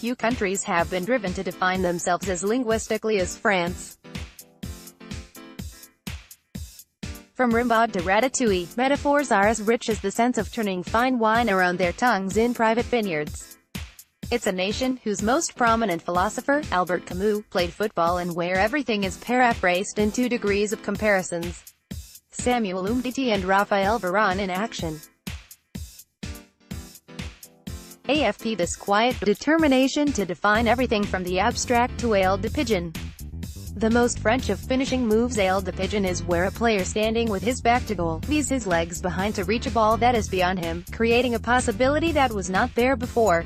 few countries have been driven to define themselves as linguistically as France. From Rimbaud to ratatouille, metaphors are as rich as the sense of turning fine wine around their tongues in private vineyards. It's a nation whose most prominent philosopher, Albert Camus, played football and where everything is paraphrased in 2 degrees of comparisons. Samuel Umtiti and Raphael Varane in action. AFP This quiet determination to define everything from the abstract to aile de pigeon. The most French of finishing moves, aile de pigeon, is where a player standing with his back to goal leaves his legs behind to reach a ball that is beyond him, creating a possibility that was not there before.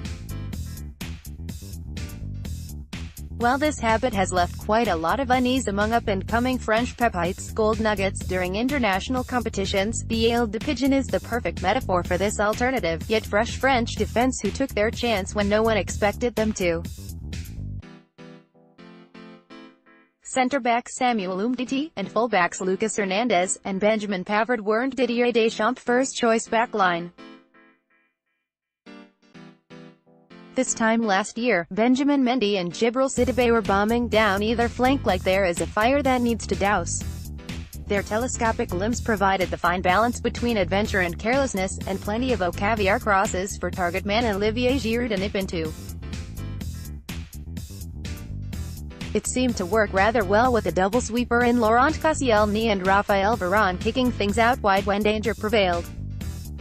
While this habit has left quite a lot of unease among up-and-coming French pépites, gold nuggets, during international competitions, the aile de pigeon is the perfect metaphor for this alternative, yet fresh French defense who took their chance when no one expected them to. Centre-back Samuel Umtiti, and full-backs Lucas Hernandez and Benjamin Pavard weren't Didier Deschamps' first-choice backline. This time last year, Benjamin Mendy and Djibril Cissé were bombing down either flank like there is a fire that needs to douse. Their telescopic limbs provided the fine balance between adventure and carelessness, and plenty of caviar crosses for target man Olivier Giroud to nip into. It seemed to work rather well with a double sweeper in Laurent Koscielny and Raphael Varane kicking things out wide when danger prevailed.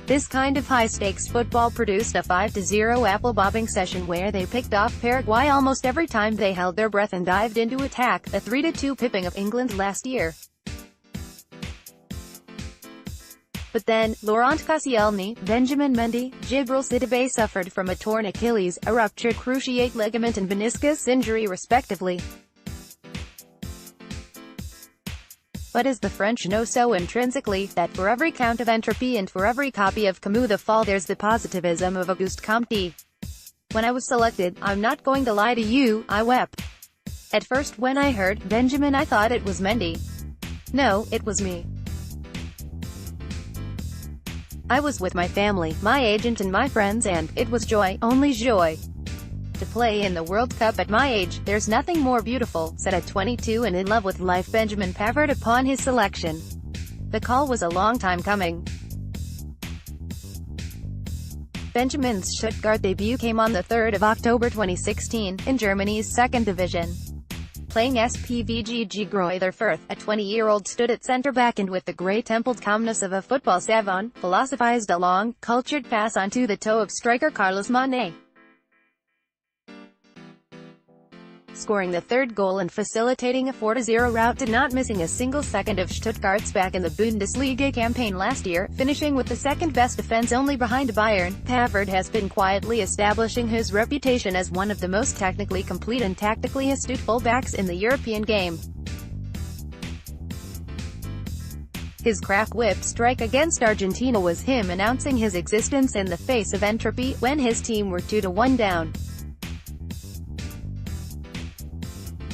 This kind of high-stakes football produced a 5-0 apple-bobbing session where they picked off Paraguay almost every time they held their breath and dived into attack, a 3-2 pipping of England last year. But then, Laurent Koscielny, Benjamin Mendy, Djibril Cissé suffered from a torn Achilles, a ruptured cruciate ligament and meniscus injury respectively. But as the French know so intrinsically, that for every count of entropy and for every copy of Camus the fall there's the positivism of Auguste Comte. When I was selected, I'm not going to lie to you, I wept. At first when I heard Benjamin I thought it was Mendy. No, it was me. I was with my family, my agent and my friends, and it was joy, only joy. To play in the World Cup at my age, there's nothing more beautiful, said at 22 and in love with life Benjamin Pavard upon his selection. The call was a long time coming. Benjamin's Stuttgart debut came on the 3rd of October 2016, in Germany's 2nd division. Playing SPVGG Greuther Fürth, a 20-year-old stood at centre-back and with the grey-templed calmness of a football savant, philosophized a long, cultured pass onto the toe of striker Carlos Mané, scoring the 3rd goal and facilitating a 4-0 rout to not missing a single second of Stuttgart's back in the Bundesliga campaign last year, finishing with the 2nd-best defense only behind Bayern. Pavard has been quietly establishing his reputation as one of the most technically complete and tactically astute fullbacks in the European game. His crack whip strike against Argentina was him announcing his existence in the face of entropy, when his team were 2-1 down.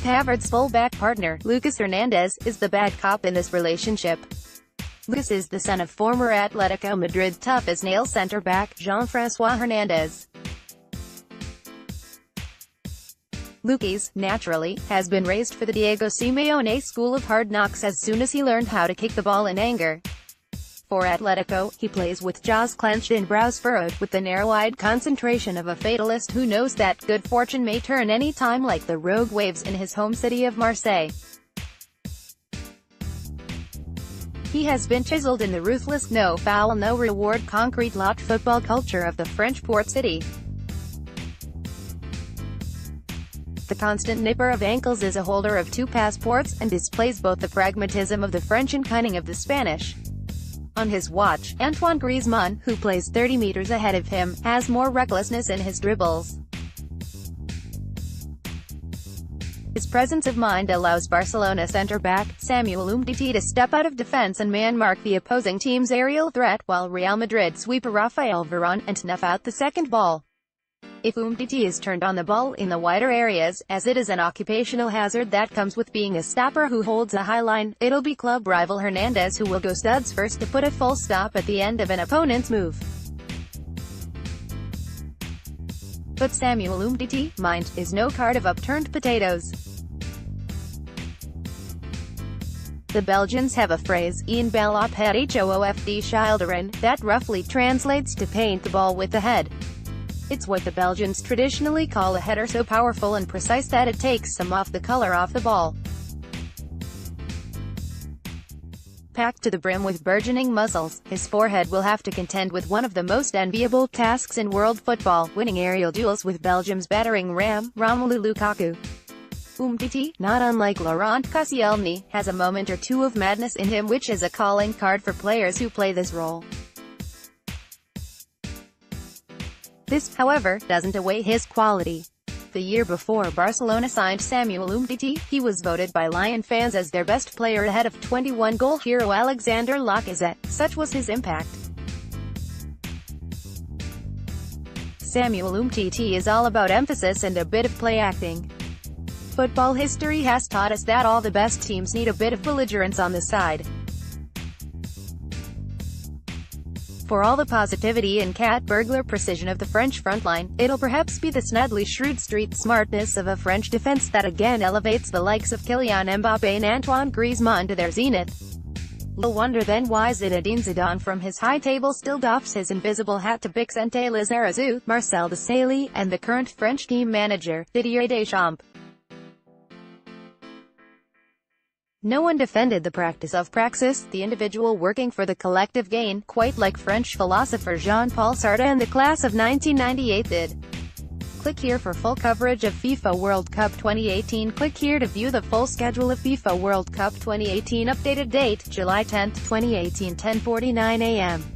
Pavard's full-back partner, Lucas Hernandez, is the bad cop in this relationship. Lucas is the son of former Atletico Madrid tough-as-nails centre-back, Jean-François Hernandez. Lucas, naturally, has been raised for the Diego Simeone school of hard knocks as soon as he learned how to kick the ball in anger. For Atletico, he plays with jaws clenched and brows furrowed, with the narrow-eyed concentration of a fatalist who knows that good fortune may turn any time, like the rogue waves in his home city of Marseille. He has been chiseled in the ruthless, no-foul, no-reward concrete lot football culture of the French port city. The constant nipper of ankles is a holder of 2 passports, and displays both the pragmatism of the French and cunning of the Spanish. On his watch, Antoine Griezmann, who plays 30 meters ahead of him, has more recklessness in his dribbles. His presence of mind allows Barcelona centre-back, Samuel Umtiti, to step out of defense and man-mark the opposing team's aerial threat, while Real Madrid sweeper Raphael Varane and snuff out the second ball. If Umtiti is turned on the ball in the wider areas, as it is an occupational hazard that comes with being a stopper who holds a high line, it'll be club rival Hernandez who will go studs first to put a full stop at the end of an opponent's move. But Samuel Umtiti, mind, is no card of upturned potatoes. The Belgians have a phrase, een bal op het hoofd schilderen, that roughly translates to paint the ball with the head. It's what the Belgians traditionally call a header so powerful and precise that it takes some off the color off the ball. Packed to the brim with burgeoning muscles, his forehead will have to contend with one of the most enviable tasks in world football, winning aerial duels with Belgium's battering ram, Romelu Lukaku. Umtiti, not unlike Laurent Koscielny, has a moment or two of madness in him, which is a calling card for players who play this role. This, however, doesn't away his quality. The year before Barcelona signed Samuel Umtiti, he was voted by Lion fans as their best player ahead of 21-goal hero Alexander Lacazette. Such was his impact. Samuel Umtiti is all about emphasis and a bit of play acting. Football history has taught us that all the best teams need a bit of belligerence on the side. For all the positivity and cat-burglar precision of the French frontline, it'll perhaps be the snidely shrewd street smartness of a French defense that again elevates the likes of Kylian Mbappé and Antoine Griezmann to their zenith. Little wonder then why Zinedine Zidane from his high table still doffs his invisible hat to Vicente Lizarazu, Marcel Desailly, and the current French team manager, Didier Deschamps. No one defended the practice of praxis, the individual working for the collective gain, quite like French philosopher Jean-Paul Sartre and the class of 1998 did. Click here for full coverage of FIFA World Cup 2018. Click here to view the full schedule of FIFA World Cup 2018. Updated date, July 10, 2018, 10:49 a.m.